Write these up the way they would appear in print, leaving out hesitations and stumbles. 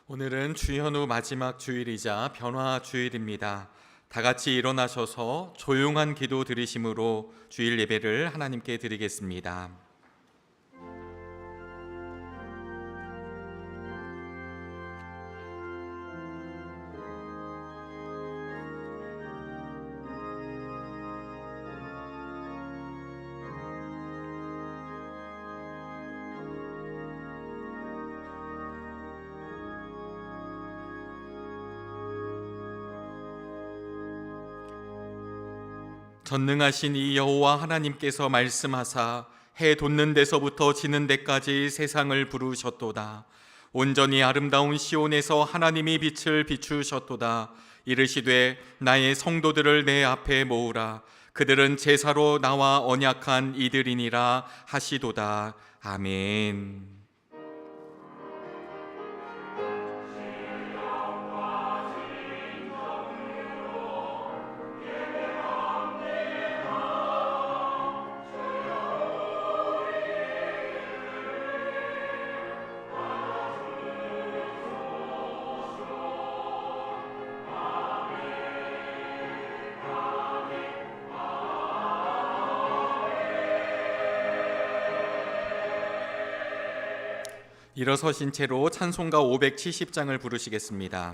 오늘은 주현우 마지막 주일이자 변화 주일입니다. 다 같이 일어나셔서 조용한 기도 드리심으로 주일 예배를 하나님께 드리겠습니다. 전능하신 이 여호와 하나님께서 말씀하사 해 돋는 데서부터 지는 데까지 세상을 부르셨도다. 온전히 아름다운 시온에서 하나님이 빛을 비추셨도다. 이르시되 나의 성도들을 내 앞에 모으라. 그들은 제사로 나와 언약한 이들이니라 하시도다. 아멘. 일어서신 채로 찬송가 570장을 부르시겠습니다.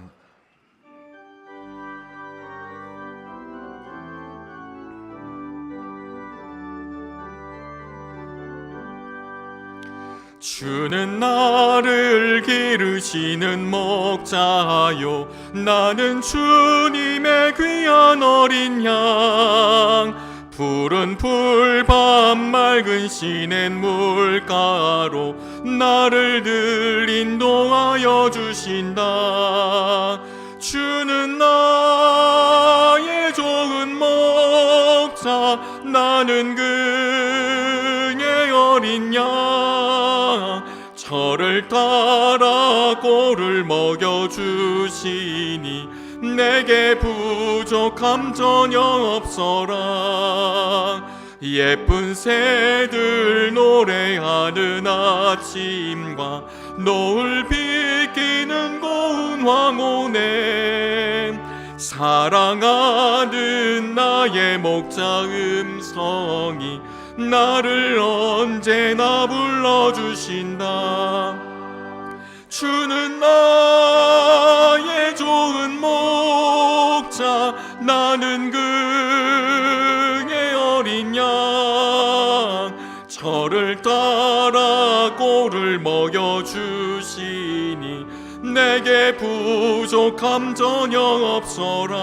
주는 나를 기르시는 목자요, 나는 주님의 귀한 어린 양. 푸른 풀밤 맑은 시냇 물가로 나를 늘 인도하여 주신다. 주는 나의 좋은 목자, 나는 그의 어린 양. 저를 따라 꼴을 먹여주시니 내게 부족함 전혀 없어라. 예쁜 새들 노래하는 아침과 노을 비키는 고운 황혼에 사랑하는 나의 목자 음성이 나를 언제나 불러주신다. 주는 나의 좋은 목자, 나는 그의 어린 양. 저를 따라 꼴을 먹여주시니 내게 부족함 전혀 없어라.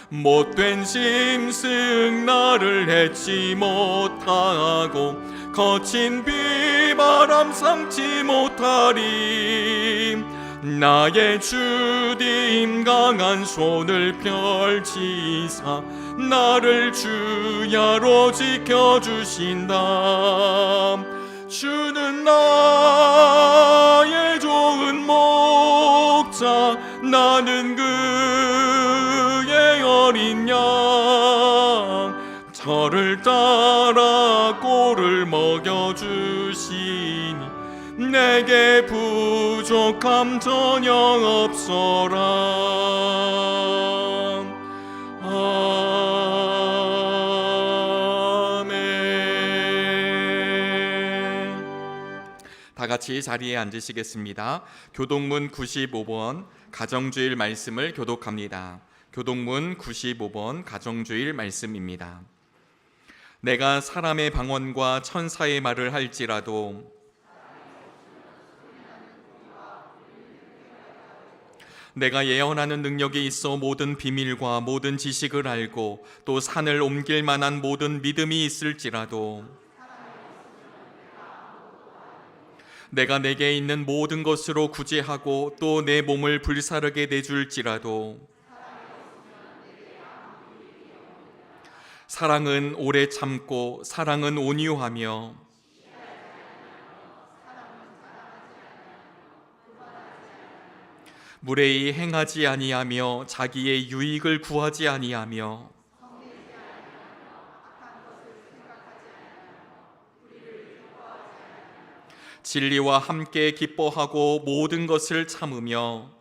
못된 짐승 나를 해치 못하고 거친 비바람 삼지 못하리. 나의 주님 강한 손을 펼치사 나를 주야로 지켜주신다. 주는 나의 좋은 목자, 나는 그의 어린 양. 저를 따라 꼴을 먹여주시니 내게 부족함 전혀 없어라. 아멘. 다 같이 자리에 앉으시겠습니다. 교독문 95번 가정주일 말씀을 교독합니다. 교독문 95번 가정주일 말씀입니다. 내가 사람의 방언과 천사의 말을 할지라도 내가 예언하는 능력이 있어 모든 비밀과 모든 지식을 알고 또 산을 옮길 만한 모든 믿음이 있을지라도 내가 내게 있는 모든 것으로 구제하고 또 내 몸을 불사르게 내줄지라도 사랑은 오래 참고 사랑은 온유하며 무례히 행하지 아니하며 자기의 유익을 구하지 아니하며 진리와 함께 기뻐하고 모든 것을 참으며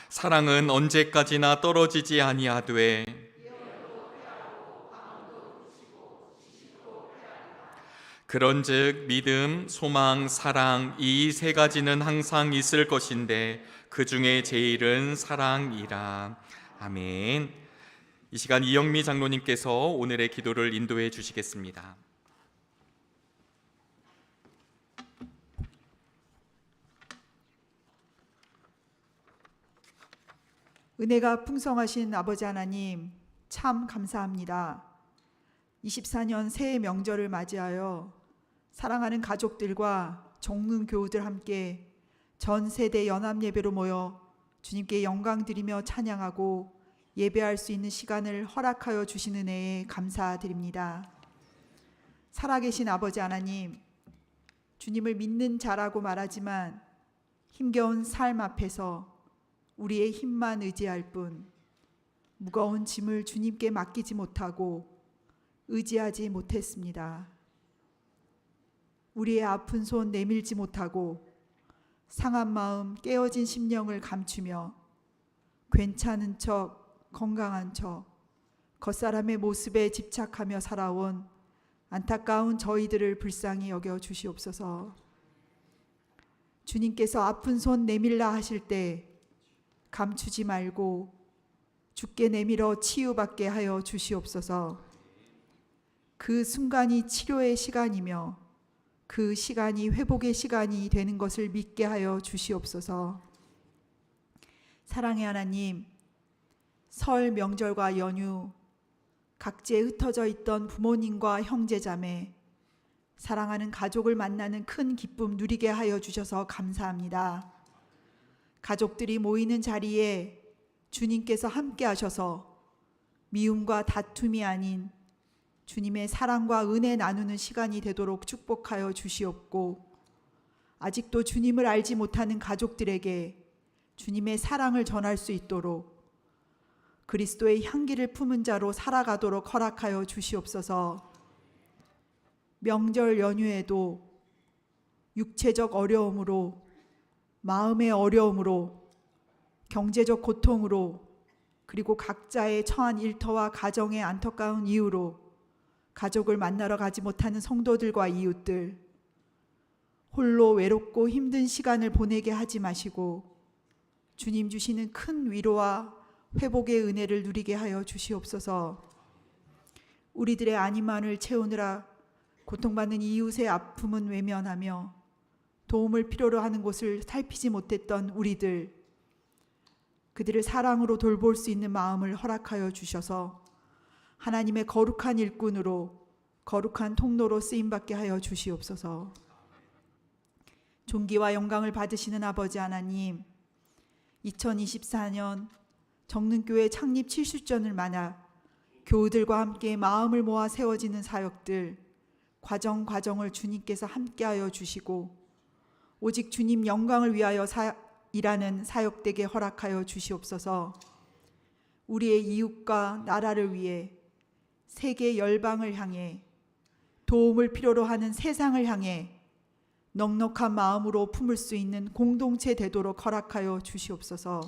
사랑은 언제까지나 떨어지지 아니하되 그런즉 믿음, 소망, 사랑 이 세 가지는 항상 있을 것인데 그 중에 제일은 사랑이라. 아멘. 이 시간 이영미 장로님께서 오늘의 기도를 인도해 주시겠습니다. 은혜가 풍성하신 아버지 하나님, 참 감사합니다. 24년 새해 명절을 맞이하여 사랑하는 가족들과 종능 교우들 함께 전 세대 연합 예배로 모여 주님께 영광 드리며 찬양하고 예배할 수 있는 시간을 허락하여 주신 은혜에 감사드립니다. 살아계신 아버지 하나님, 주님을 믿는 자라고 말하지만 힘겨운 삶 앞에서 우리의 힘만 의지할 뿐 무거운 짐을 주님께 맡기지 못하고 의지하지 못했습니다. 우리의 아픈 손 내밀지 못하고 상한 마음 깨어진 심령을 감추며 괜찮은 척 건강한 척 겉사람의 모습에 집착하며 살아온 안타까운 저희들을 불쌍히 여겨 주시옵소서. 주님께서 아픈 손 내밀라 하실 때 감추지 말고 주께 내밀어 치유받게 하여 주시옵소서. 그 순간이 치료의 시간이며 그 시간이 회복의 시간이 되는 것을 믿게 하여 주시옵소서. 사랑의 하나님, 설 명절과 연휴 각지에 흩어져 있던 부모님과 형제자매, 사랑하는 가족을 만나는 큰 기쁨 누리게 하여 주셔서 감사합니다. 가족들이 모이는 자리에 주님께서 함께 하셔서 미움과 다툼이 아닌 주님의 사랑과 은혜 나누는 시간이 되도록 축복하여 주시옵고, 아직도 주님을 알지 못하는 가족들에게 주님의 사랑을 전할 수 있도록 그리스도의 향기를 품은 자로 살아가도록 허락하여 주시옵소서. 명절 연휴에도 육체적 어려움으로, 마음의 어려움으로, 경제적 고통으로, 그리고 각자의 처한 일터와 가정의 안타까운 이유로 가족을 만나러 가지 못하는 성도들과 이웃들, 홀로 외롭고 힘든 시간을 보내게 하지 마시고 주님 주시는 큰 위로와 회복의 은혜를 누리게 하여 주시옵소서. 우리들의 안위만을 채우느라 고통받는 이웃의 아픔은 외면하며 도움을 필요로 하는 곳을 살피지 못했던 우리들, 그들을 사랑으로 돌볼 수 있는 마음을 허락하여 주셔서 하나님의 거룩한 일꾼으로, 거룩한 통로로 쓰임받게 하여 주시옵소서. 존귀와 영광을 받으시는 아버지 하나님, 2024년 정능교회 창립 70주년을 맞아 교우들과 함께 마음을 모아 세워지는 사역들, 과정을 주님께서 함께하여 주시고 오직 주님 영광을 위하여 일하는 사역되게 허락하여 주시옵소서. 우리의 이웃과 나라를 위해, 세계 열방을 향해, 도움을 필요로 하는 세상을 향해 넉넉한 마음으로 품을 수 있는 공동체 되도록 허락하여 주시옵소서.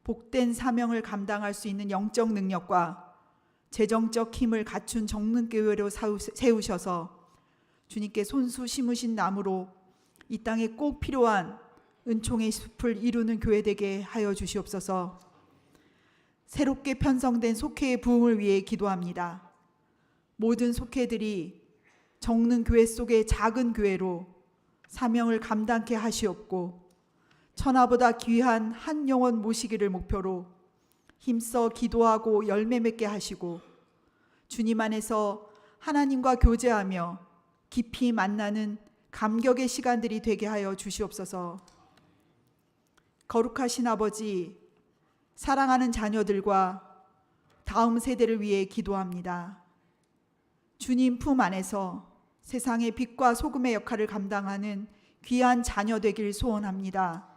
복된 사명을 감당할 수 있는 영적 능력과 재정적 힘을 갖춘 정능교회로 세우셔서 주님께 손수 심으신 나무로 이 땅에 꼭 필요한 은총의 숲을 이루는 교회 되게 하여 주시옵소서. 새롭게 편성된 속회의 부흥을 위해 기도합니다. 모든 속회들이 정능교회 속의 작은 교회로 사명을 감당케 하시옵고, 천하보다 귀한 한 영혼 모시기를 목표로 힘써 기도하고 열매 맺게 하시고, 주님 안에서 하나님과 교제하며 깊이 만나는 감격의 시간들이 되게 하여 주시옵소서. 거룩하신 아버지, 사랑하는 자녀들과 다음 세대를 위해 기도합니다. 주님 품 안에서 세상의 빛과 소금의 역할을 감당하는 귀한 자녀 되길 소원합니다.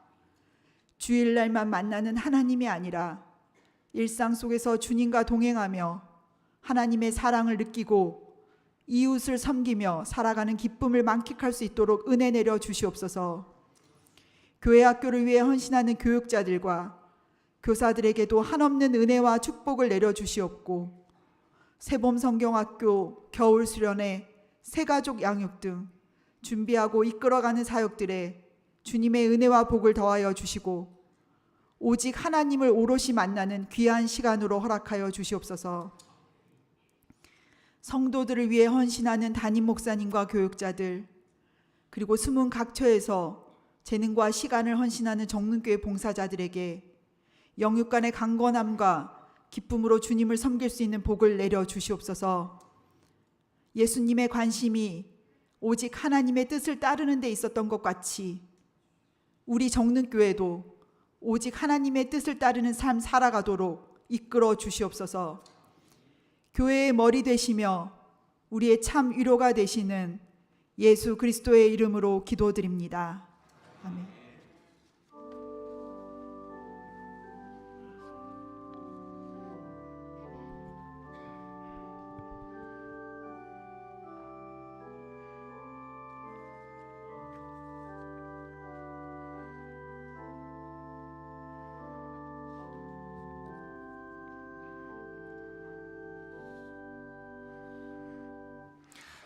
주일날만 만나는 하나님이 아니라 일상 속에서 주님과 동행하며 하나님의 사랑을 느끼고 이웃을 섬기며 살아가는 기쁨을 만끽할 수 있도록 은혜 내려 주시옵소서. 교회 학교를 위해 헌신하는 교육자들과 교사들에게도 한없는 은혜와 축복을 내려 주시옵고, 새봄 성경학교, 겨울 수련회, 새가족 양육 등 준비하고 이끌어가는 사역들에 주님의 은혜와 복을 더하여 주시고, 오직 하나님을 오롯이 만나는 귀한 시간으로 허락하여 주시옵소서. 성도들을 위해 헌신하는 담임 목사님과 교육자들, 그리고 숨은 각처에서 재능과 시간을 헌신하는 정능교회 봉사자들에게 영육간의 강건함과 기쁨으로 주님을 섬길 수 있는 복을 내려 주시옵소서. 예수님의 관심이 오직 하나님의 뜻을 따르는 데 있었던 것 같이 우리 정능교회도 오직 하나님의 뜻을 따르는 삶 살아가도록 이끌어 주시옵소서. 교회의 머리 되시며 우리의 참 위로가 되시는 예수 그리스도의 이름으로 기도드립니다. 아멘.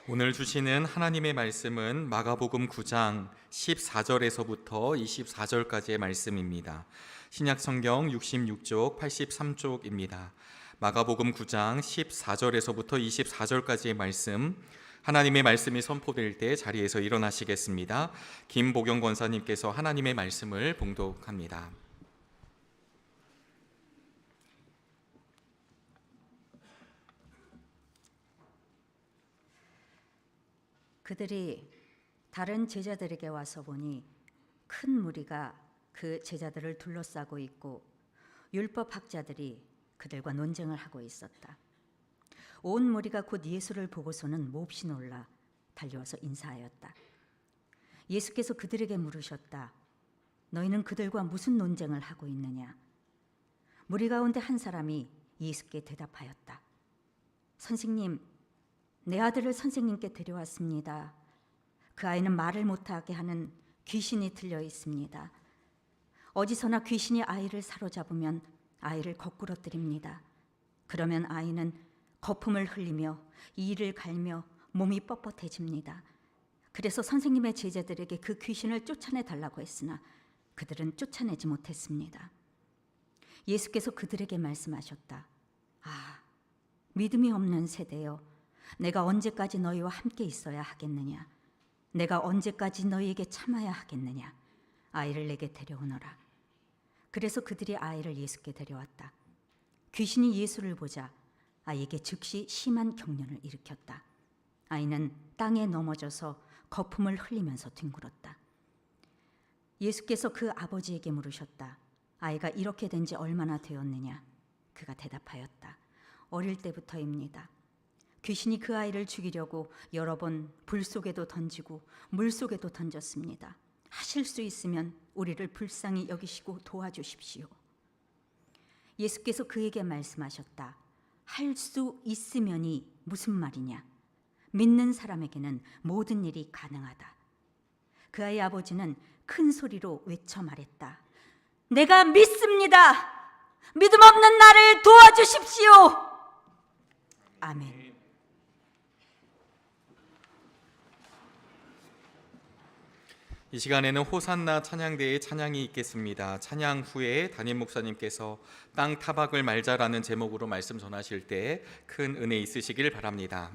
오늘 주시는 하나님의 말씀은 마가복음 9장 14절에서부터 24절까지의 말씀입니다. 신약성경 66쪽 83쪽입니다. 마가복음 9장 14절에서부터 24절까지의 말씀, 하나님의 말씀이 선포될 때 자리에서 일어나시겠습니다. 김보경 권사님께서 하나님의 말씀을 봉독합니다. 그들이 다른 제자들에게 와서 보니 큰 무리가 그 제자들을 둘러싸고 있고 율법학자들이 그들과 논쟁을 하고 있었다. 온 무리가 곧 예수를 보고서는 몹시 놀라 달려와서 인사하였다. 예수께서 그들에게 물으셨다. 너희는 그들과 무슨 논쟁을 하고 있느냐? 무리 가운데 한 사람이 예수께 대답하였다. 선생님, 내 아들을 선생님께 데려왔습니다. 그 아이는 말을 못하게 하는 귀신이 들려 있습니다. 어디서나 귀신이 아이를 사로잡으면 아이를 거꾸러뜨립니다. 그러면 아이는 거품을 흘리며 이를 갈며 몸이 뻣뻣해집니다. 그래서 선생님의 제자들에게 그 귀신을 쫓아내 달라고 했으나 그들은 쫓아내지 못했습니다. 예수께서 그들에게 말씀하셨다. 아, 믿음이 없는 세대여, 내가 언제까지 너희와 함께 있어야 하겠느냐? 내가 언제까지 너희에게 참아야 하겠느냐? 아이를 내게 데려오너라. 그래서 그들이 아이를 예수께 데려왔다. 귀신이 예수를 보자 아이에게 즉시 심한 경련을 일으켰다. 아이는 땅에 넘어져서 거품을 흘리면서 뒹굴었다. 예수께서 그 아버지에게 물으셨다. 아이가 이렇게 된 지 얼마나 되었느냐? 그가 대답하였다. 어릴 때부터입니다. 귀신이 그 아이를 죽이려고 여러 번 불 속에도 던지고 물 속에도 던졌습니다. 하실 수 있으면 우리를 불쌍히 여기시고 도와주십시오. 예수께서 그에게 말씀하셨다. 할 수 있으면이 무슨 말이냐? 믿는 사람에게는 모든 일이 가능하다. 그 아이의 아버지는 큰 소리로 외쳐 말했다. 내가 믿습니다. 믿음 없는 나를 도와주십시오. 아멘. 이 시간에는 호산나 찬양대의 찬양이 있겠습니다. 찬양 후에 담임 목사님께서 땅 타박을 말자라는 제목으로 말씀 전하실 때 큰 은혜 있으시길 바랍니다.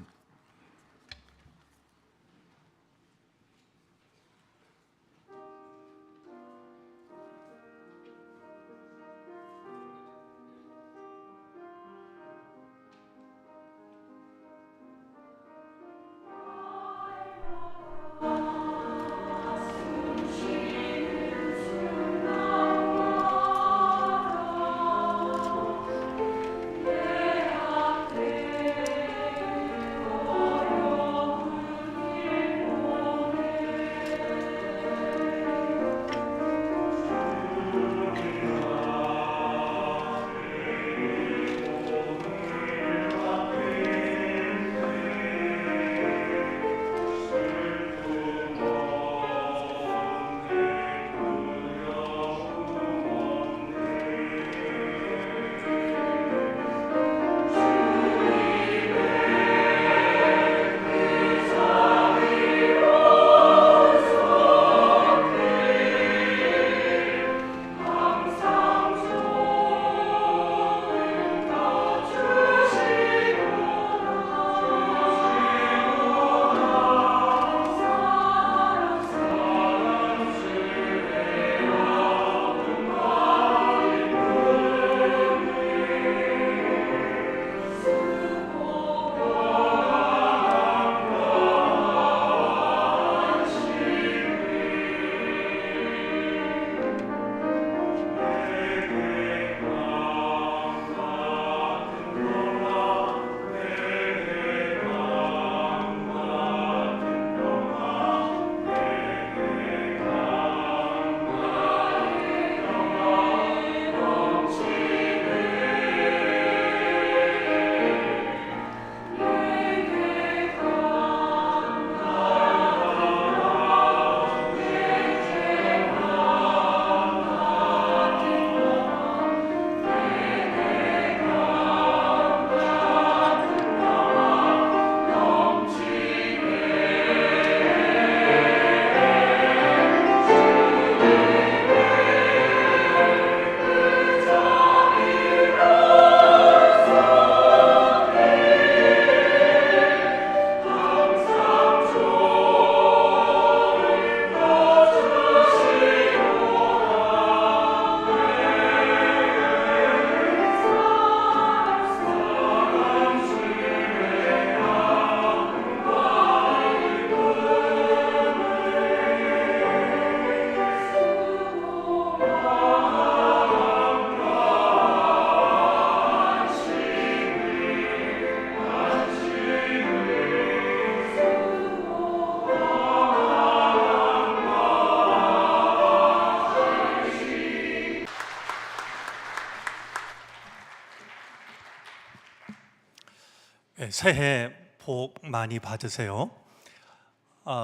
새해 복 많이 받으세요.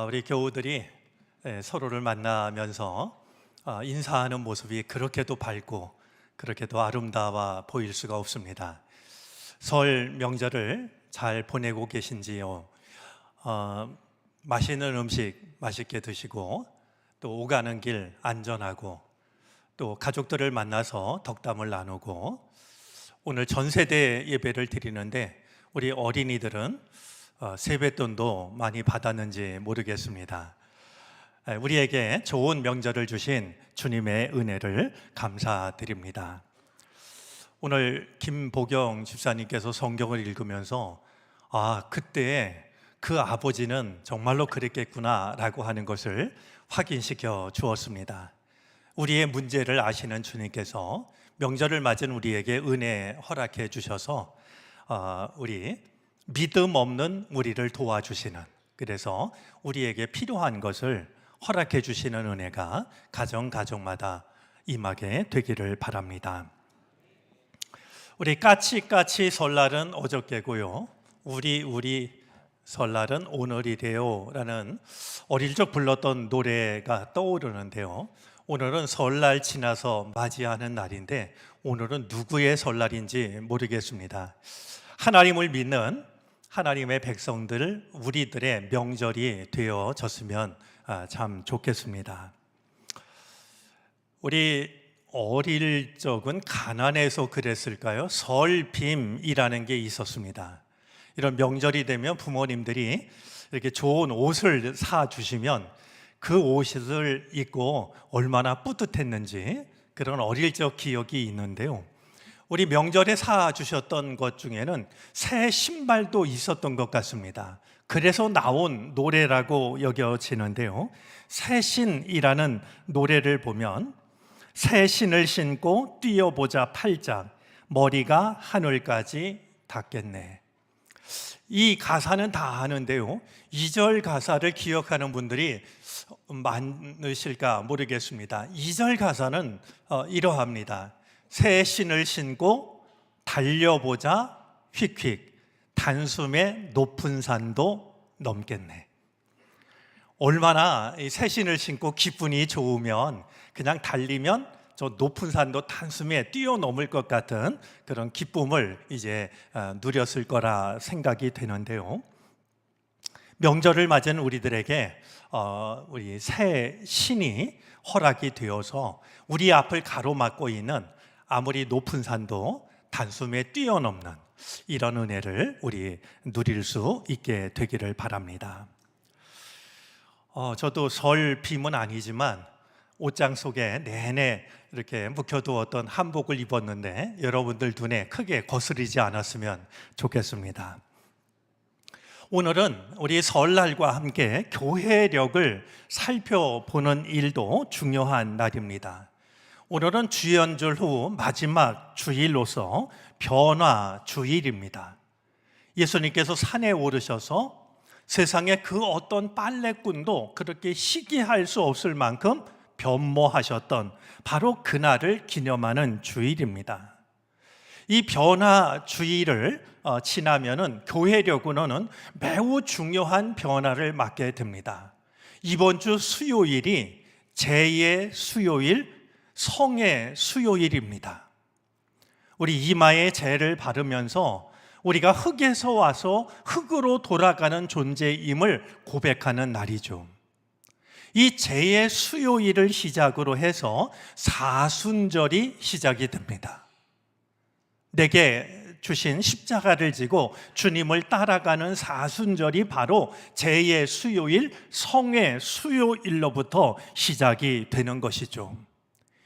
우리 교우들이 서로를 만나면서 인사하는 모습이 그렇게도 밝고 그렇게도 아름다워 보일 수가 없습니다. 설 명절을 잘 보내고 계신지요? 맛있는 음식 맛있게 드시고 또 오가는 길 안전하고 또 가족들을 만나서 덕담을 나누고 오늘 전세대 예배를 드리는데 우리 어린이들은 세뱃돈도 많이 받았는지 모르겠습니다. 우리에게 좋은 명절을 주신 주님의 은혜를 감사드립니다. 오늘 김보경 집사님께서 성경을 읽으면서 그때 그 아버지는 정말로 그랬겠구나라고 하는 것을 확인시켜 주었습니다. 우리의 문제를 아시는 주님께서 명절을 맞은 우리에게 은혜 허락해 주셔서 우리 믿음 없는 우리를 도와주시는, 그래서 우리에게 필요한 것을 허락해 주시는 은혜가 가정마다 임하게 되기를 바랍니다. 우리 까치까치 설날은 어저께고요, 우리 설날은 오늘이래요 라는 어릴 적 불렀던 노래가 떠오르는데요, 오늘은 설날 지나서 맞이하는 날인데 오늘은 누구의 설날인지 모르겠습니다. 하나님을 믿는 하나님의 백성들, 우리들의 명절이 되어졌으면 참 좋겠습니다. 우리 어릴 적은 가난해서 그랬을까요? 설빔이라는 게 있었습니다. 이런 명절이 되면 부모님들이 이렇게 좋은 옷을 사주시면 그 옷을 입고 얼마나 뿌듯했는지 그런 어릴 적 기억이 있는데요, 우리 명절에 사주셨던 것 중에는 새 신발도 있었던 것 같습니다. 그래서 나온 노래라고 여겨지는데요, 새 신이라는 노래를 보면 새 신을 신고 뛰어보자 팔짝 머리가 하늘까지 닿겠네. 이 가사는 다 아는데요, 2절 가사를 기억하는 분들이 많으실까 모르겠습니다. 2절 가사는 이러합니다. 새 신을 신고 달려보자 휙휙 단숨에 높은 산도 넘겠네. 얼마나 새 신을 신고 기분이 좋으면 그냥 달리면 저 높은 산도 단숨에 뛰어넘을 것 같은 그런 기쁨을 이제 누렸을 거라 생각이 되는데요, 명절을 맞은 우리들에게 우리 새 신이 허락이 되어서 우리 앞을 가로막고 있는 아무리 높은 산도 단숨에 뛰어넘는 이런 은혜를 우리 누릴 수 있게 되기를 바랍니다. 저도 설 빔은 아니지만 옷장 속에 내내 이렇게 묵혀두었던 한복을 입었는데 여러분들 눈에 크게 거스르지 않았으면 좋겠습니다. 오늘은 우리 설날과 함께 교회력을 살펴보는 일도 중요한 날입니다. 오늘은 주연절 후 마지막 주일로서 변화 주일입니다. 예수님께서 산에 오르셔서 세상에 그 어떤 빨래꾼도 그렇게 시기할 수 없을 만큼 변모하셨던 바로 그날을 기념하는 주일입니다. 이 변화 주일을 지나면은 교회력으로는 매우 중요한 변화를 맞게 됩니다. 이번 주 수요일이 제2의 수요일, 성의 수요일입니다. 우리 이마에 재를 바르면서 우리가 흙에서 와서 흙으로 돌아가는 존재임을 고백하는 날이죠. 이 제2의 수요일을 시작으로 해서 사순절이 시작이 됩니다. 내게 주신 십자가를 지고 주님을 따라가는 사순절이 바로 제2의 수요일, 성의 수요일로부터 시작이 되는 것이죠.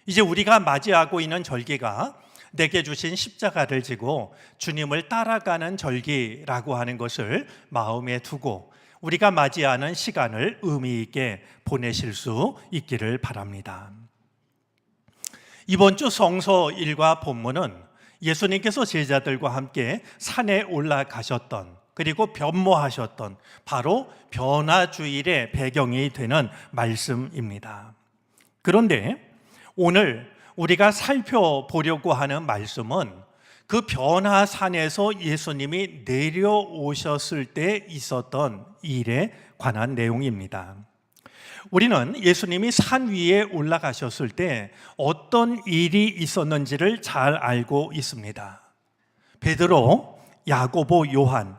이제 우리가 맞이하고 있는 절기가 내게 주신 십자가를 지고 주님을 따라가는 절기라고 하는 것을 마음에 두고 우리가 맞이하는 시간을 의미 있게 보내실 수 있기를 바랍니다. 이번 주 성서일과 본문은 예수님께서 제자들과 함께 산에 올라가셨던, 그리고 변모하셨던 바로 변화주일의 배경이 되는 말씀입니다. 그런데 오늘 우리가 살펴보려고 하는 말씀은 그 변화산에서 예수님이 내려오셨을 때 있었던 일에 관한 내용입니다. 우리는 예수님이 산 위에 올라가셨을 때 어떤 일이 있었는지를 잘 알고 있습니다. 베드로, 야고보, 요한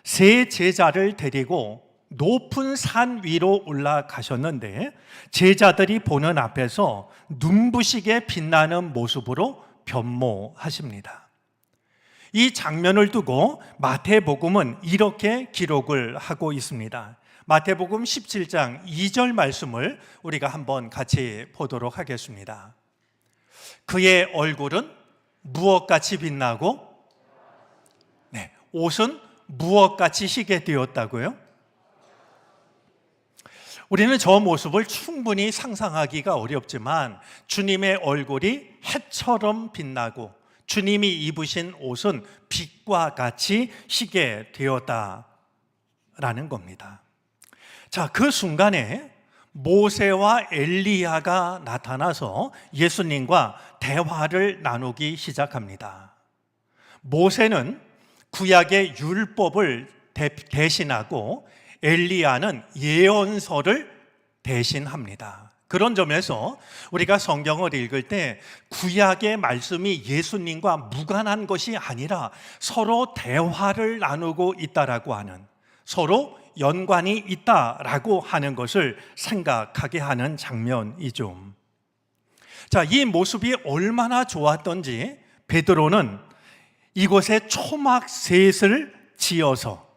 세 제자를 데리고 높은 산 위로 올라가셨는데 제자들이 보는 앞에서 눈부시게 빛나는 모습으로 변모하십니다. 이 장면을 두고 마태복음은 이렇게 기록을 하고 있습니다. 마태복음 17장 2절 말씀을 우리가 한번 같이 보도록 하겠습니다. 그의 얼굴은 무엇같이 빛나고 옷은 무엇같이 희게 되었다고요? 우리는 저 모습을 충분히 상상하기가 어렵지만 주님의 얼굴이 해처럼 빛나고 주님이 입으신 옷은 빛과 같이 희게 되었다라는 겁니다. 자, 그 순간에 모세와 엘리야가 나타나서 예수님과 대화를 나누기 시작합니다. 모세는 구약의 율법을 대신하고 엘리야는 예언서를 대신합니다. 그런 점에서 우리가 성경을 읽을 때 구약의 말씀이 예수님과 무관한 것이 아니라 서로 대화를 나누고 있다라고 하는, 서로 연관이 있다라고 하는 것을 생각하게 하는 장면이죠. 자, 이 모습이 얼마나 좋았던지 베드로는 이곳에 초막셋을 지어서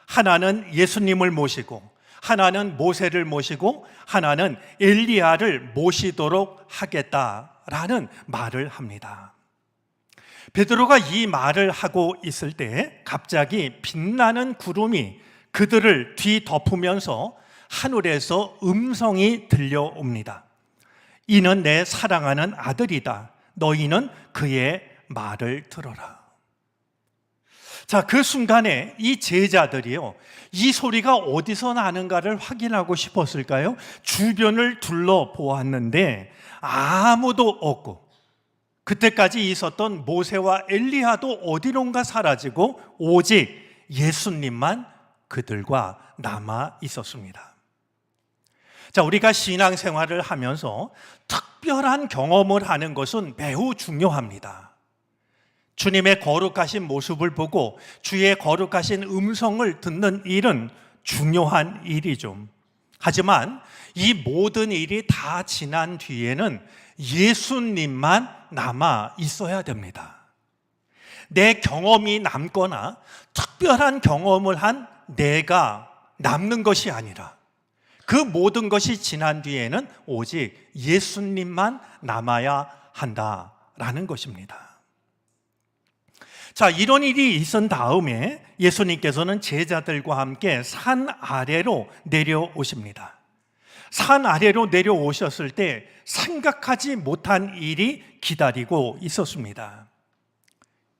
하나는 예수님을 모시고 하나는 모세를 모시고 하나는 엘리야를 모시도록 하겠다라는 말을 합니다. 베드로가 이 말을 하고 있을 때 갑자기 빛나는 구름이 그들을 뒤덮으면서 하늘에서 음성이 들려옵니다. 이는 내 사랑하는 아들이다. 너희는 그의 말을 들어라. 자, 그 순간에 이 제자들이요, 이 소리가 어디서 나는가를 확인하고 싶었을까요? 주변을 둘러보았는데 아무도 없고 그때까지 있었던 모세와 엘리야도 어디론가 사라지고 오직 예수님만 그들과 남아 있었습니다. 자, 우리가 신앙생활을 하면서 특별한 경험을 하는 것은 매우 중요합니다. 주님의 거룩하신 모습을 보고 주의 거룩하신 음성을 듣는 일은 중요한 일이죠. 하지만 이 모든 일이 다 지난 뒤에는 예수님만 남아 있어야 됩니다. 내 경험이 남거나 특별한 경험을 한 내가 남는 것이 아니라 그 모든 것이 지난 뒤에는 오직 예수님만 남아야 한다라는 것입니다. 자, 이런 일이 있은 다음에 예수님께서는 제자들과 함께 산 아래로 내려오십니다. 산 아래로 내려오셨을 때 생각하지 못한 일이 기다리고 있었습니다.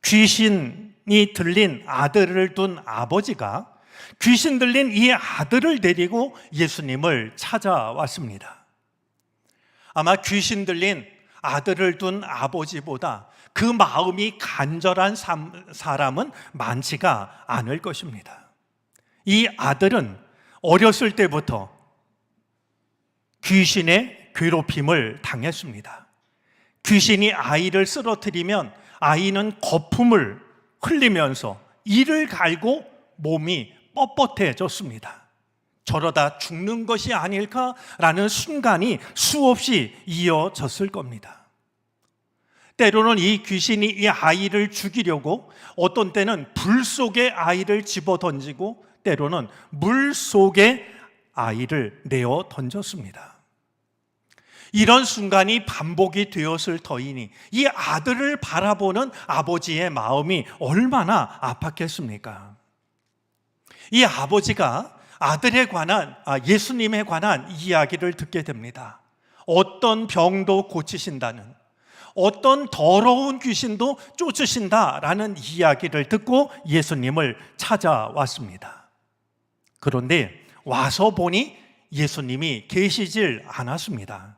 귀신이 들린 아들을 둔 아버지가 귀신 들린 이 아들을 데리고 예수님을 찾아왔습니다. 아마 귀신 들린 아들을 둔 아버지보다 그 마음이 간절한 사람은 많지가 않을 것입니다. 이 아들은 어렸을 때부터 귀신의 괴롭힘을 당했습니다. 귀신이 아이를 쓰러뜨리면 아이는 거품을 흘리면서 이를 갈고 몸이 뻣뻣해졌습니다. 저러다 죽는 것이 아닐까라는 순간이 수없이 이어졌을 겁니다. 때로는 이 귀신이 이 아이를 죽이려고 어떤 때는 불 속에 아이를 집어던지고 때로는 물 속에 아이를 내어 던졌습니다. 이런 순간이 반복이 되었을 터이니 이 아들을 바라보는 아버지의 마음이 얼마나 아팠겠습니까? 이 아버지가 아들에 관한, 예수님에 관한 이야기를 듣게 됩니다. 어떤 병도 고치신다는, 어떤 더러운 귀신도 쫓으신다라는 이야기를 듣고 예수님을 찾아왔습니다. 그런데 와서 보니 예수님이 계시질 않았습니다.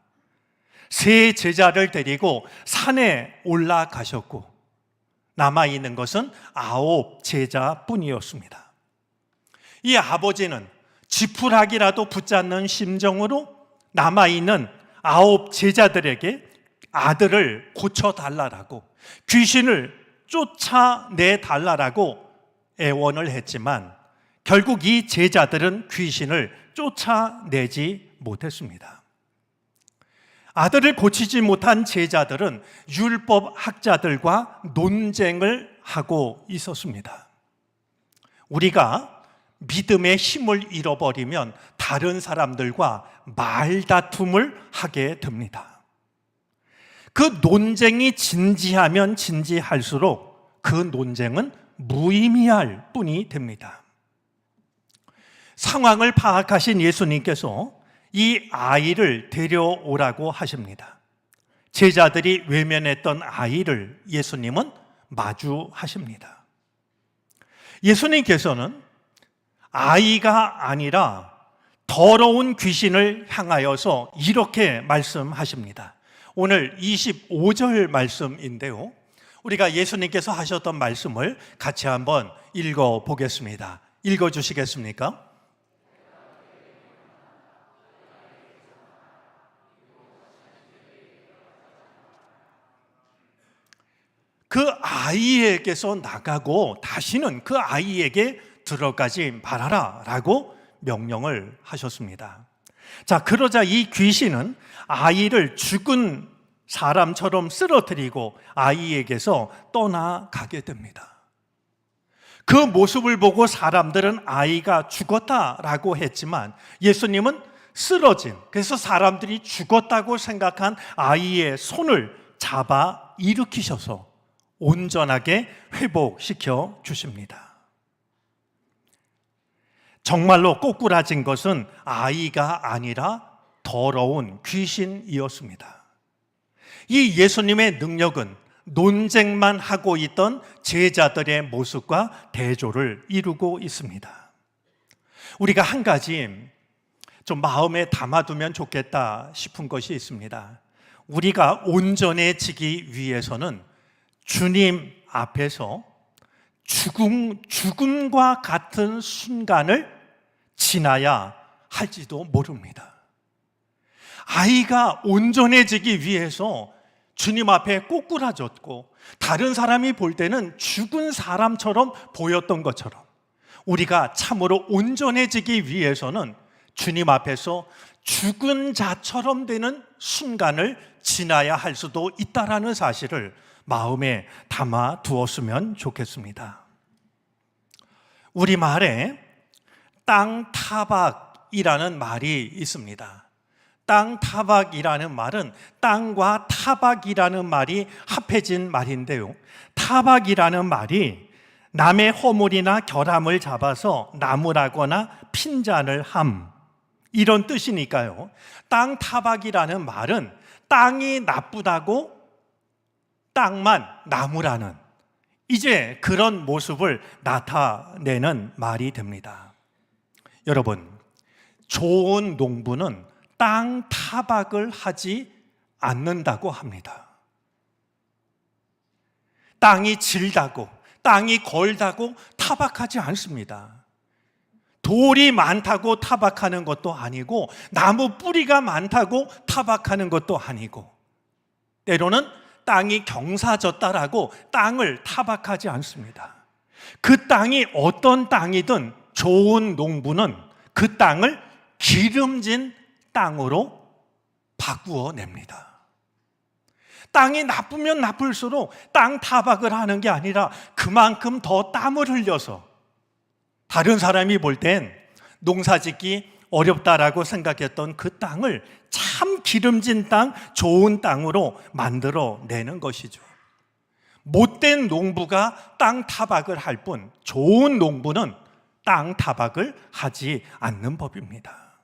세 제자를 데리고 산에 올라가셨고 남아있는 것은 9 제자뿐이었습니다. 이 아버지는 지푸라기라도 붙잡는 심정으로 남아있는 9 제자들에게 아들을 고쳐달라고, 귀신을 쫓아내달라고 애원을 했지만 결국 이 제자들은 귀신을 쫓아내지 못했습니다. 아들을 고치지 못한 제자들은 율법 학자들과 논쟁을 하고 있었습니다. 우리가 믿음의 힘을 잃어버리면 다른 사람들과 말다툼을 하게 됩니다. 그 논쟁이 진지하면 진지할수록 그 논쟁은 무의미할 뿐이 됩니다. 상황을 파악하신 예수님께서 이 아이를 데려오라고 하십니다. 제자들이 외면했던 아이를 예수님은 마주하십니다. 예수님께서는 아이가 아니라 더러운 귀신을 향하여서 이렇게 말씀하십니다. 오늘 25절 말씀인데요, 우리가 예수님께서 하셨던 말씀을 같이 한번 읽어보겠습니다. 읽어주시겠습니까? 그 아이에게서 나가고 다시는 그 아이에게 들어가지 말아라 라고 명령을 하셨습니다. 자, 그러자 이 귀신은 아이를 죽은 사람처럼 쓰러뜨리고 아이에게서 떠나가게 됩니다. 그 모습을 보고 사람들은 아이가 죽었다라고 했지만 예수님은 쓰러진, 그래서 사람들이 죽었다고 생각한 아이의 손을 잡아 일으키셔서 온전하게 회복시켜 주십니다. 정말로 꼬꾸라진 것은 아이가 아니라 더러운 귀신이었습니다. 이 예수님의 능력은 논쟁만 하고 있던 제자들의 모습과 대조를 이루고 있습니다. 우리가 한 가지 좀 마음에 담아두면 좋겠다 싶은 것이 있습니다. 우리가 온전해지기 위해서는 주님 앞에서 죽음과 같은 순간을 지나야 할지도 모릅니다. 아이가 온전해지기 위해서 주님 앞에 꼬꾸라졌고 다른 사람이 볼 때는 죽은 사람처럼 보였던 것처럼 우리가 참으로 온전해지기 위해서는 주님 앞에서 죽은 자처럼 되는 순간을 지나야 할 수도 있다라는 사실을 마음에 담아 두었으면 좋겠습니다. 우리말에 땅타박이라는 말이 있습니다. 땅타박이라는 말은 땅과 타박이라는 말이 합해진 말인데요, 타박이라는 말이 남의 허물이나 결함을 잡아서 나무라거나 핀잔을 함, 이런 뜻이니까요. 땅타박이라는 말은 땅이 나쁘다고 땅만 나무라는, 이제 그런 모습을 나타내는 말이 됩니다. 여러분, 좋은 농부는 땅 타박을 하지 않는다고 합니다. 땅이 질다고, 땅이 걸다고 타박하지 않습니다. 돌이 많다고 타박하는 것도 아니고 나무 뿌리가 많다고 타박하는 것도 아니고 때로는 땅이 경사졌다라고 땅을 타박하지 않습니다. 그 땅이 어떤 땅이든 좋은 농부는 그 땅을 기름진 땅으로 바꾸어 냅니다. 땅이 나쁘면 나쁠수록 땅 타박을 하는 게 아니라 그만큼 더 땀을 흘려서 다른 사람이 볼 땐 농사짓기 어렵다라고 생각했던 그 땅을 참 기름진 땅, 좋은 땅으로 만들어내는 것이죠. 못된 농부가 땅 타박을 할 뿐 좋은 농부는 땅 타박을 하지 않는 법입니다.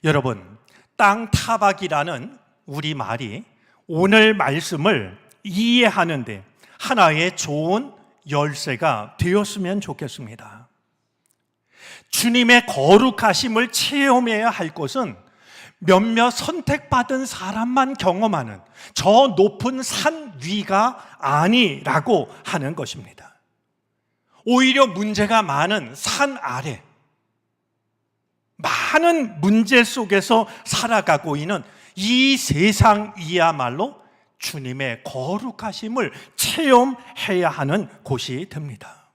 여러분, 땅 타박이라는 우리말이 오늘 말씀을 이해하는데 하나의 좋은 열쇠가 되었으면 좋겠습니다. 주님의 거룩하심을 체험해야 할 것은 몇몇 선택받은 사람만 경험하는 저 높은 산 위가 아니라고 하는 것입니다. 오히려 문제가 많은 산 아래, 많은 문제 속에서 살아가고 있는 이 세상이야말로 주님의 거룩하심을 체험해야 하는 곳이 됩니다.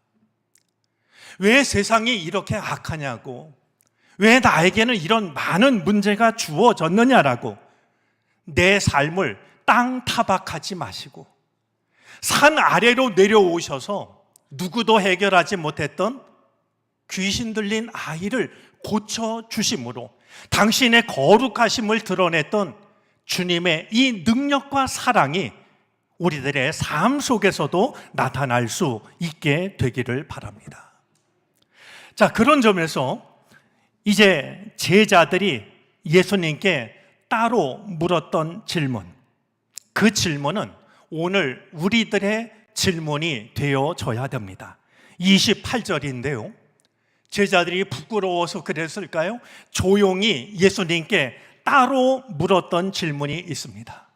왜 세상이 이렇게 악하냐고, 왜 나에게는 이런 많은 문제가 주어졌느냐라고 내 삶을 땅 타박하지 마시고 산 아래로 내려오셔서 누구도 해결하지 못했던 귀신 들린 아이를 고쳐주심으로 당신의 거룩하심을 드러냈던 주님의 이 능력과 사랑이 우리들의 삶 속에서도 나타날 수 있게 되기를 바랍니다. 자, 그런 점에서 이제 제자들이 예수님께 따로 물었던 질문, 그 질문은 오늘 우리들의 질문이 되어져야 됩니다. 28절인데요. 제자들이 부끄러워서 그랬을까요? 조용히 예수님께 따로 물었던 질문이 있습니다.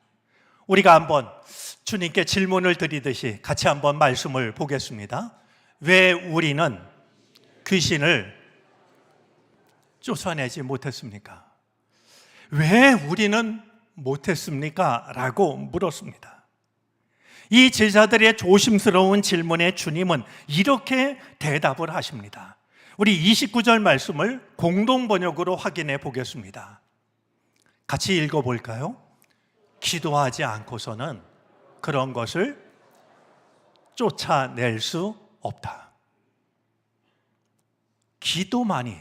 우리가 한번 주님께 질문을 드리듯이 같이 한번 말씀을 보겠습니다. 왜 우리는 귀신을 쫓아내지 못했습니까? 왜 우리는 못했습니까? 라고 물었습니다. 이 제자들의 조심스러운 질문에 주님은 이렇게 대답을 하십니다. 우리 29절 말씀을 공동 번역으로 확인해 보겠습니다. 같이 읽어볼까요? 기도하지 않고서는 그런 것을 쫓아낼 수 없다. 기도만이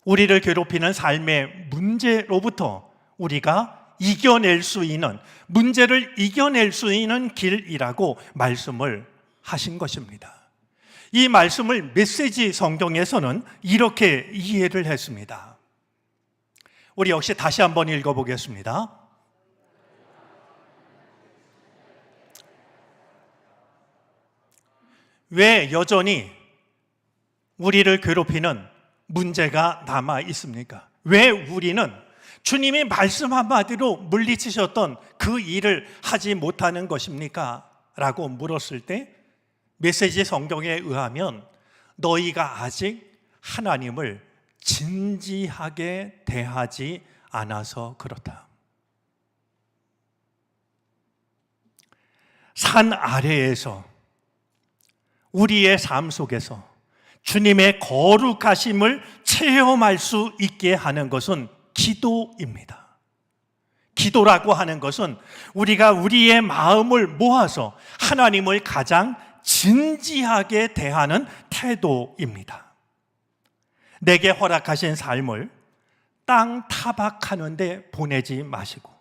우리를 괴롭히는 삶의 문제로부터 우리가 이겨낼 수 있는, 문제를 이겨낼 수 있는 길이라고 말씀을 하신 것입니다. 이 말씀을 메시지 성경에서는 이렇게 이해를 했습니다. 우리 역시 다시 한번 읽어보겠습니다. 왜 여전히 우리를 괴롭히는 문제가 남아 있습니까? 왜 우리는 주님이 말씀 한마디로 물리치셨던 그 일을 하지 못하는 것입니까? 라고 물었을 때 메시지 성경에 의하면 너희가 아직 하나님을 진지하게 대하지 않아서 그렇다. 산 아래에서 우리의 삶 속에서 주님의 거룩하심을 체험할 수 있게 하는 것은 기도입니다. 기도라고 하는 것은 우리가 우리의 마음을 모아서 하나님을 가장 진지하게 대하는 태도입니다. 내게 허락하신 삶을 땅 타박하는 데 보내지 마시고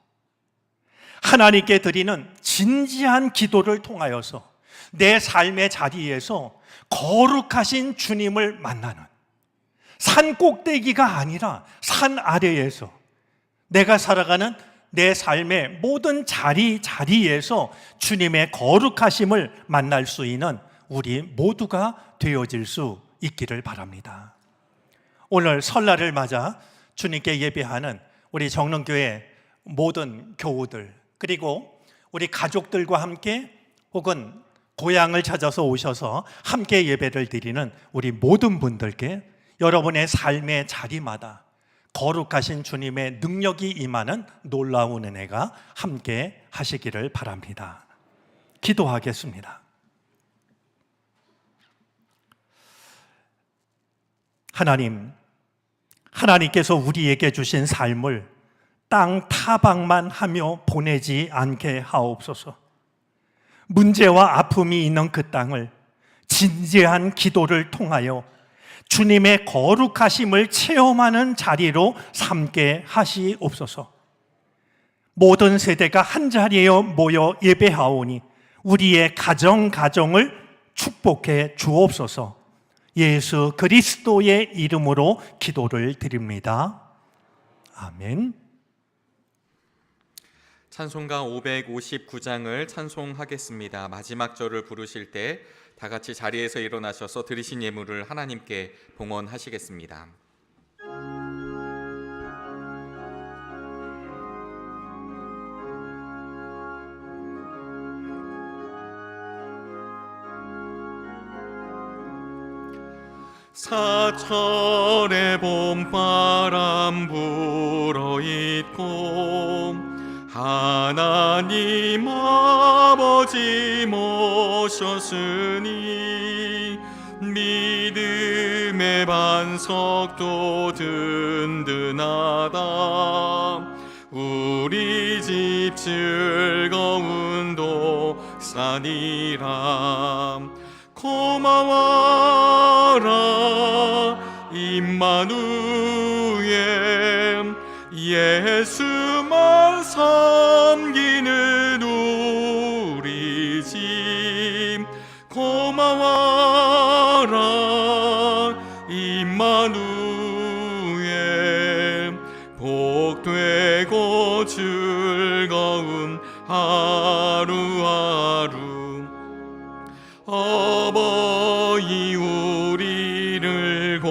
하나님께 드리는 진지한 기도를 통하여서 내 삶의 자리에서 거룩하신 주님을 만나는, 산 꼭대기가 아니라 산 아래에서 내가 살아가는 내 삶의 모든 자리에서 주님의 거룩하심을 만날 수 있는 우리 모두가 되어질 수 있기를 바랍니다. 오늘 설날을 맞아 주님께 예배하는 우리 정릉교회 모든 교우들, 그리고 우리 가족들과 함께 혹은 고향을 찾아서 오셔서 함께 예배를 드리는 우리 모든 분들께 여러분의 삶의 자리마다 거룩하신 주님의 능력이 임하는 놀라운 은혜가 함께 하시기를 바랍니다. 기도하겠습니다. 하나님께서 우리에게 주신 삶을 땅 타박만 하며 보내지 않게 하옵소서. 문제와 아픔이 있는 그 땅을 진지한 기도를 통하여 주님의 거룩하심을 체험하는 자리로 삼게 하시옵소서. 모든 세대가 한자리에 모여 예배하오니 우리의 가정을 축복해 주옵소서. 예수 그리스도의 이름으로 기도를 드립니다. 아멘. 찬송가 559장을 찬송하겠습니다. 마지막 절을 부르실 때 다 같이 자리에서 일어나셔서 드리신 예물을 하나님께 봉헌하시겠습니다. 사철의 봄바람 불어있고 하나님 아버지 모셨으니 믿음의 반석도 든든하다. 우리 집 즐거운 도산이라. 고마워라 임마누엘, 예수만 섬기는 우리 집. 고마워라 임마누엘, 복되고 즐거운 하루하루. 어버이 우리를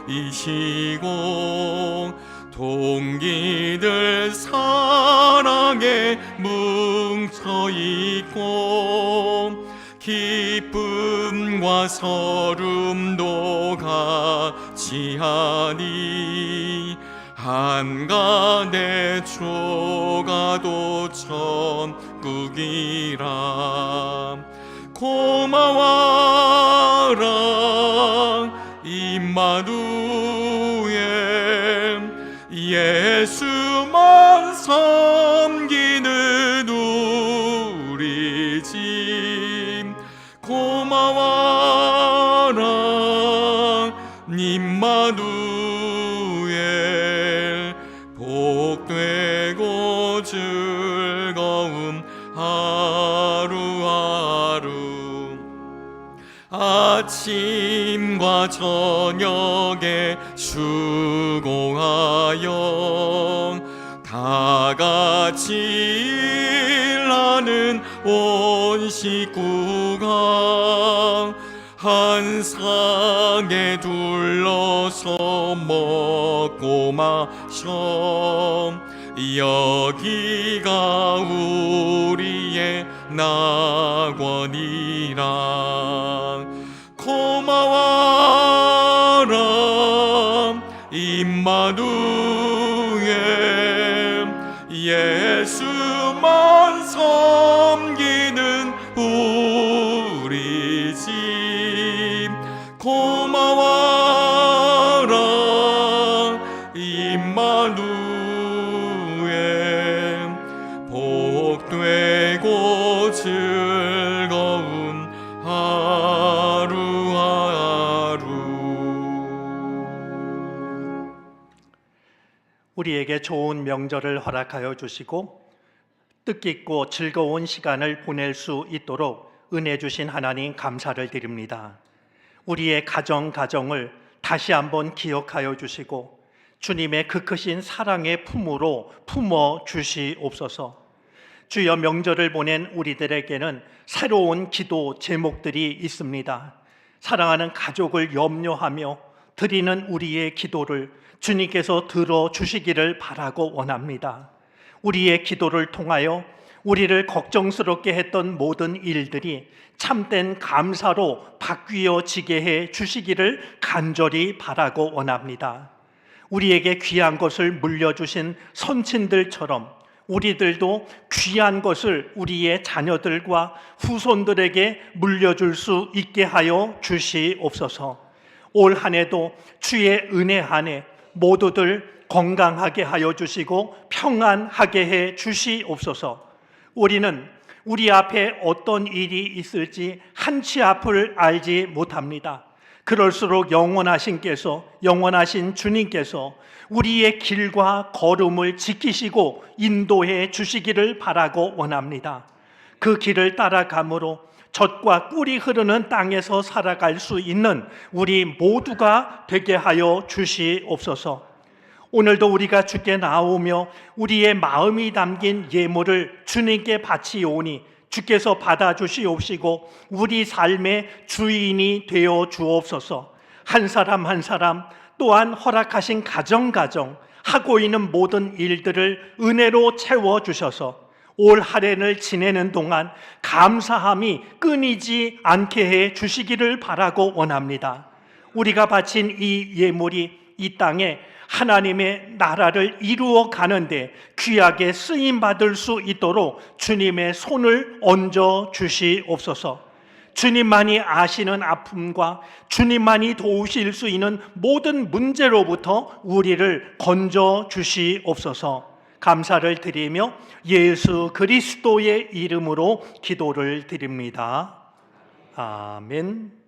고이시고 동기들 사랑에 뭉쳐있고 기쁨과 서름도 같이하니 한간의 조가도 천국이라. 고마워라 임마누엘, 예수만 섬기는 우리 집. 고마워라 임마누엘, 복되고 즐거운 하루하루. 아침과 저녁에 수고하여 다같이 일하는 온 식구가 한 상에 둘러서 먹고 마셔. 여기가 우리의 낙원이라. 고마워라 임마누엘, 예수만 섬기는 우리 집. 고마워라 임마누엘, 복되고 즐거운 하루하루. 우리에게 좋은 명절을 허락하여 주시고 뜻깊고 즐거운 시간을 보낼 수 있도록 은혜 주신 하나님 감사를 드립니다. 우리의 가정을 다시 한번 기억하여 주시고 주님의 그 크신 사랑의 품으로 품어 주시옵소서. 주여, 명절을 보낸 우리들에게는 새로운 기도 제목들이 있습니다. 사랑하는 가족을 염려하며 드리는 우리의 기도를 주님께서 들어주시기를 바라고 원합니다. 우리의 기도를 통하여 우리를 걱정스럽게 했던 모든 일들이 참된 감사로 바뀌어지게 해 주시기를 간절히 바라고 원합니다. 우리에게 귀한 것을 물려주신 선친들처럼 우리들도 귀한 것을 우리의 자녀들과 후손들에게 물려줄 수 있게 하여 주시옵소서. 올 한 해도 주의 은혜 안에 모두들 건강하게 하여 주시고 평안하게 해 주시옵소서. 우리는 우리 앞에 어떤 일이 있을지 한치 앞을 알지 못합니다. 그럴수록 영원하신 주님께서 우리의 길과 걸음을 지키시고 인도해 주시기를 바라고 원합니다. 그 길을 따라감으로 젖과 꿀이 흐르는 땅에서 살아갈 수 있는 우리 모두가 되게 하여 주시옵소서. 오늘도 우리가 주께 나오며 우리의 마음이 담긴 예물을 주님께 바치오니 주께서 받아주시옵시고 우리 삶의 주인이 되어 주옵소서. 한 사람 한 사람, 또한 허락하신 가정 하고 있는 모든 일들을 은혜로 채워주셔서 올 한 해를 지내는 동안 감사함이 끊이지 않게 해 주시기를 바라고 원합니다. 우리가 바친 이 예물이 이 땅에 하나님의 나라를 이루어 가는데 귀하게 쓰임 받을 수 있도록 주님의 손을 얹어 주시옵소서. 주님만이 아시는 아픔과 주님만이 도우실 수 있는 모든 문제로부터 우리를 건져 주시옵소서. 감사를 드리며 예수 그리스도의 이름으로 기도를 드립니다. 아멘.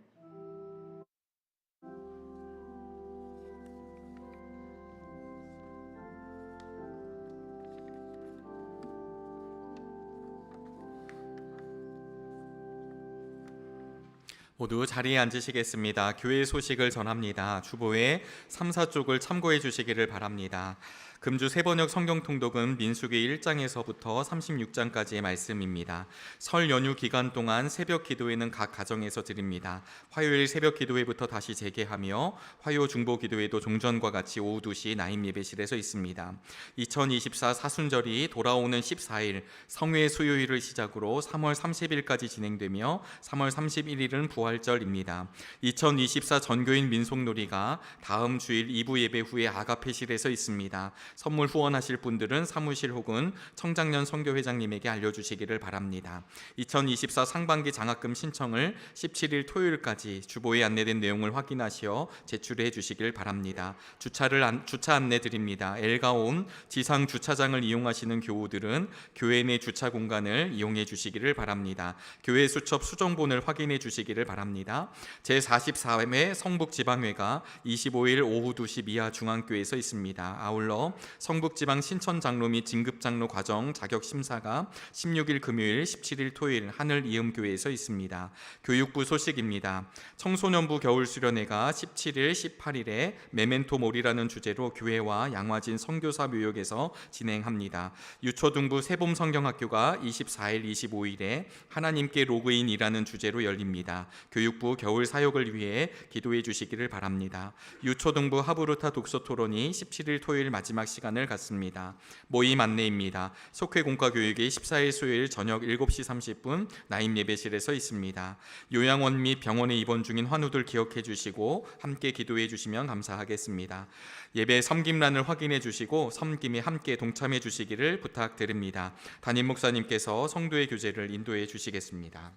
모두 자리에 앉으시겠습니다. 교회 소식을 전합니다. 주보에 3, 4쪽을 참고해 주시기를 바랍니다. 금주 세번역 성경통독은 민수기 1장에서부터 36장까지의 말씀입니다. 설 연휴 기간 동안 새벽 기도회는 각 가정에서 드립니다. 화요일 새벽 기도회부터 다시 재개하며 화요 중보 기도회도 종전과 같이 오후 2시 나임 예배실에서 있습니다. 2024 사순절이 돌아오는 14일 성회 수요일을 시작으로 3월 30일까지 진행되며 3월 31일은 부활절입니다. 2024 전교인 민속놀이가 다음 주일 2부 예배 후에 아가페실에서 있습니다. 선물 후원하실 분들은 사무실 혹은 청장년 선교회장님에게 알려주시기를 바랍니다. 2024 상반기 장학금 신청을 17일 토요일까지 주보에 안내된 내용을 확인하시어 제출해 주시길 바랍니다. 주차 안내 드립니다. 엘가온 지상 주차장을 이용하시는 교우들은 교회 내 주차 공간을 이용해 주시기를 바랍니다. 교회 수첩 수정본을 확인해 주시기를 바랍니다. 제44회 성북지방회가 25일 오후 2시 미아 중앙교회에서 있습니다. 아울러 성북지방 신천장로 및 진급장로 과정 자격심사가 16일 금요일 17일 토요일 하늘이음교회에서 있습니다. 교육부 소식입니다. 청소년부 겨울수련회가 17일 18일에 메멘토몰이라는 주제로 교회와 양화진 선교사 묘역에서 진행합니다. 유초등부 세봄성경학교가 24일 25일에 하나님께 로그인이라는 주제로 열립니다. 교육부 겨울 사역을 위해 기도해 주시기를 바랍니다. 유초등부 하브루타 독서토론이 17일 토요일 마지막 시간을 갖습니다. 모임 안내입니다. 속회공과교육이 14일 수요일 저녁 7시 30분 나임 예배실에서 있습니다. 요양원 및 병원에 입원 중인 환우들 기억해 주시고 함께 기도해 주시면 감사하겠습니다. 예배 섬김란을 확인해 주시고 섬김에 함께 동참해 주시기를 부탁드립니다. 담임 목사님께서 성도의 교제를 인도해 주시겠습니다.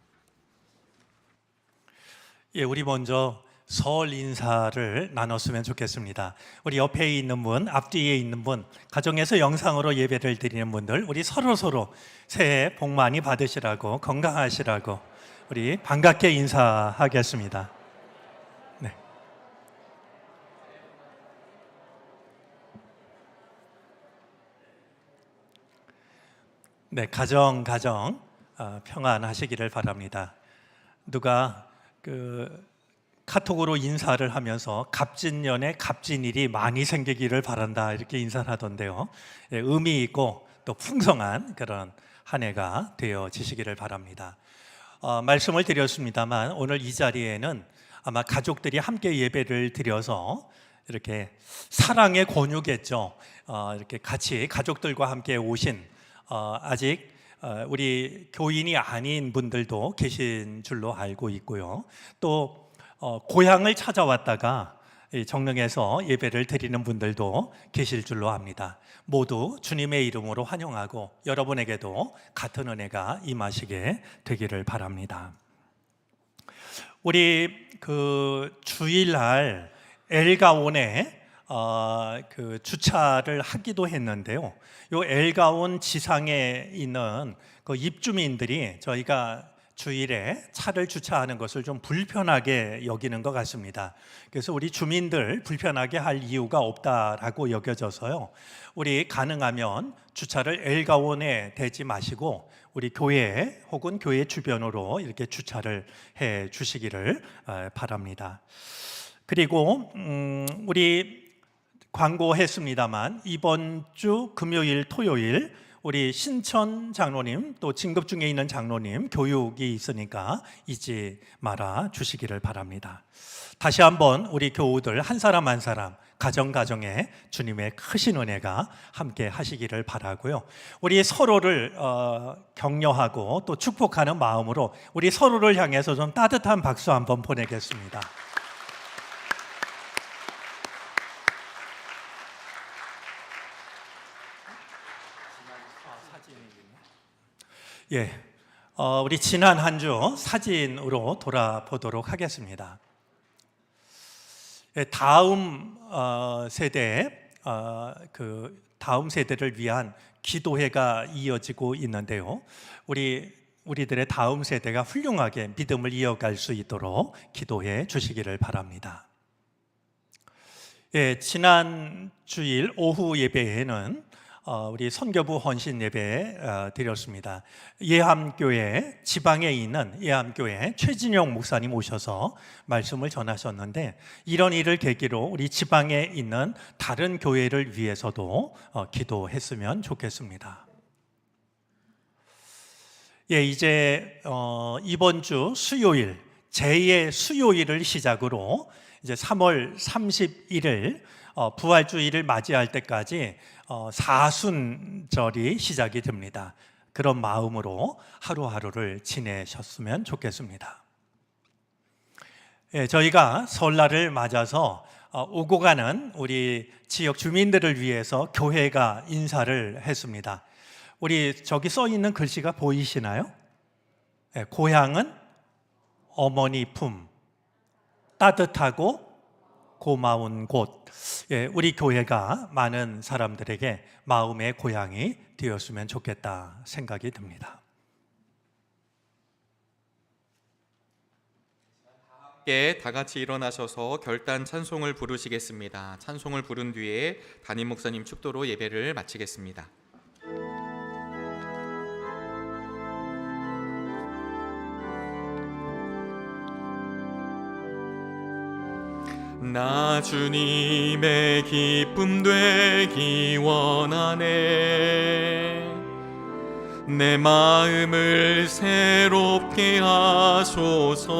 예, 우리 먼저 설 인사를 나눴으면 좋겠습니다. 우리 옆에 있는 분, 앞뒤에 있는 분, 가정에서 영상으로 예배를 드리는 분들, 우리 서로 새해 복 많이 받으시라고, 건강하시라고 우리 반갑게 인사하겠습니다. 네. 네, 가정 평안하시기를 바랍니다. 누가 카톡으로 인사를 하면서 갑진년에 갑진일이 많이 생기기를 바란다 이렇게 인사를 하던데요. 예, 의미 있고 또 풍성한 그런 한 해가 되어지시기를 바랍니다. 말씀을 드렸습니다만 오늘 이 자리에는 아마 가족들이 함께 예배를 드려서 이렇게 사랑의 권유겠죠. 이렇게 같이 가족들과 함께 오신 아직 우리 교인이 아닌 분들도 계신 줄로 알고 있고요. 또 고향을 찾아왔다가 정릉에서 예배를 드리는 분들도 계실 줄로 압니다. 모두 주님의 이름으로 환영하고 여러분에게도 같은 은혜가 임하시게 되기를 바랍니다. 우리 주일날 엘가온에 주차를 하기도 했는데요. 요 엘가온 지상에 있는 입주민들이 저희가 주일에 차를 주차하는 것을 좀 불편하게 여기는 것 같습니다. 그래서 우리 주민들 불편하게 할 이유가 없다라고 여겨져서요. 우리 가능하면 주차를 엘가온에 대지 마시고 우리 교회 혹은 교회 주변으로 이렇게 주차를 해 주시기를 바랍니다. 그리고 우리 광고했습니다만 이번 주 금요일, 토요일 우리 신천 장로님 또 진급 중에 있는 장로님 교육이 있으니까 잊지 말아 주시기를 바랍니다. 다시 한번 우리 교우들 한 사람 한 사람 가정에 주님의 크신 은혜가 함께 하시기를 바라고요. 우리 서로를 격려하고 또 축복하는 마음으로 우리 서로를 향해서 좀 따뜻한 박수 한번 보내겠습니다. 예, 우리 지난 한 주 사진으로 돌아보도록 하겠습니다. 예, 다음 세대를 위한 기도회가 이어지고 있는데요. 우리들의 다음 세대가 훌륭하게 믿음을 이어갈 수 있도록 기도해 주시기를 바랍니다. 예, 지난 주일 오후 예배에는 우리 선교부 헌신 예배 드렸습니다. 예암교회, 지방에 있는 예암교회 최진영 목사님 오셔서 말씀을 전하셨는데, 이런 일을 계기로 우리 지방에 있는 다른 교회를 위해서도 기도했으면 좋겠습니다. 예, 이제 이번 주 수요일, 제2의 수요일을 시작으로 이제 3월 31일 부활주의를 맞이할 때까지 사순절이 시작이 됩니다. 그런 마음으로 하루하루를 지내셨으면 좋겠습니다. 예, 저희가 설날을 맞아서 오고 가는 우리 지역 주민들을 위해서 교회가 인사를 했습니다. 우리 저기 써 있는 글씨가 보이시나요? 예, 고향은 어머니 품, 따뜻하고 고마운 곳. 예, 우리 교회가 많은 사람들에게 마음의 고향이 되었으면 좋겠다 생각이 듭니다. 함께 다 같이 일어나셔서 결단 찬송을 부르시겠습니다. 찬송을 부른 뒤에 담임 목사님 축도로 예배를 마치겠습니다. 나 주님의 기쁨 되기 원하네. 내 마음을 새롭게 하소서.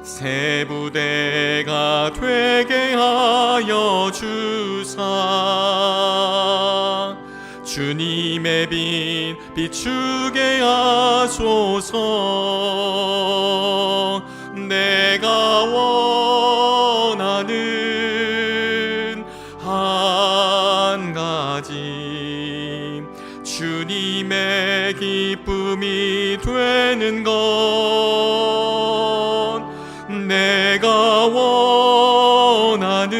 새 부대가 되게 하여 주사. 주님의 빛 비추게 하소서. 내가 원하는 한 가지, 주님의 기쁨이 되는 것. 내가 원하는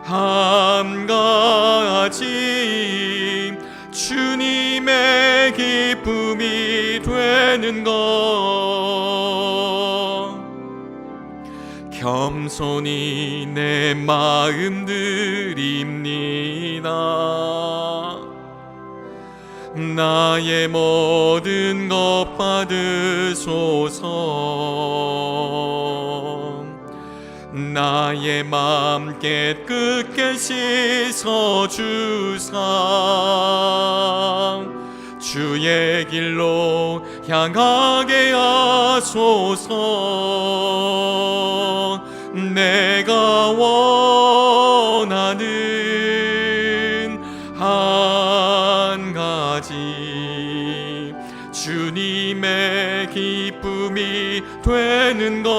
한 가지, 주님의 기쁨이 되는 것. 겸손히 내 마음 드립니다. 나의 모든 것 받으소서. 나의 맘 깨끗게 씻어주사. 주의 길로 향하게 하소서. 내가 원하는 한 가지, 주님의 기쁨이 되는 것.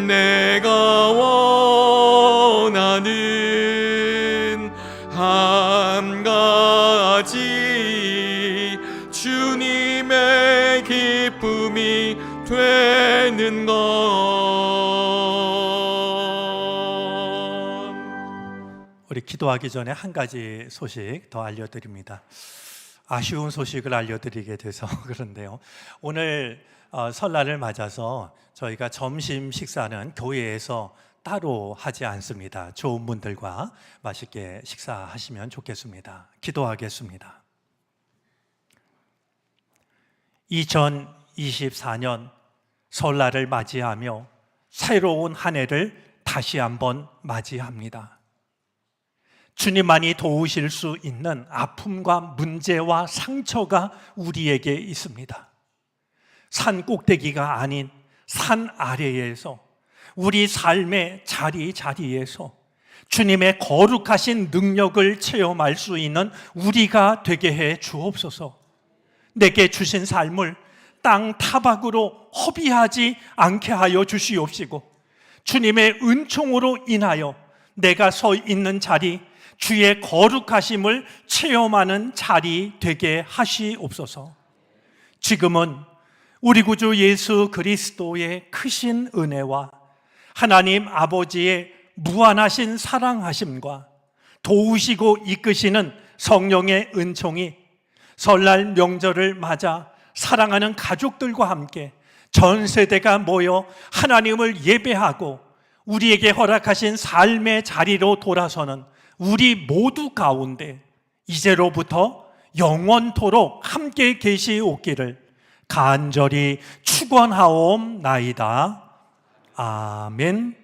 내가 원하는 한 가지, 주님의 기쁨이 되는 것. 우리 기도하기 전에 한 가지 소식 더 알려드립니다. 아쉬운 소식을 알려드리게 돼서 그런데요. 오늘 설날을 맞아서 저희가 점심 식사는 교회에서 따로 하지 않습니다. 좋은 분들과 맛있게 식사하시면 좋겠습니다. 기도하겠습니다. 2024년 설날을 맞이하며 새로운 한 해를 다시 한번 맞이합니다. 주님만이 도우실 수 있는 아픔과 문제와 상처가 우리에게 있습니다. 산 꼭대기가 아닌 산 아래에서, 우리 삶의 자리에서 주님의 거룩하신 능력을 체험할 수 있는 우리가 되게 해 주옵소서. 내게 주신 삶을 땅 타박으로 허비하지 않게 하여 주시옵시고, 주님의 은총으로 인하여 내가 서 있는 자리, 주의 거룩하심을 체험하는 자리 되게 하시옵소서. 지금은 우리 구주 예수 그리스도의 크신 은혜와 하나님 아버지의 무한하신 사랑하심과 도우시고 이끄시는 성령의 은총이 설날 명절을 맞아 사랑하는 가족들과 함께 전 세대가 모여 하나님을 예배하고 우리에게 허락하신 삶의 자리로 돌아서는 우리 모두 가운데 이제로부터 영원토록 함께 계시옵기를 간절히 축원하옵나이다. 아멘.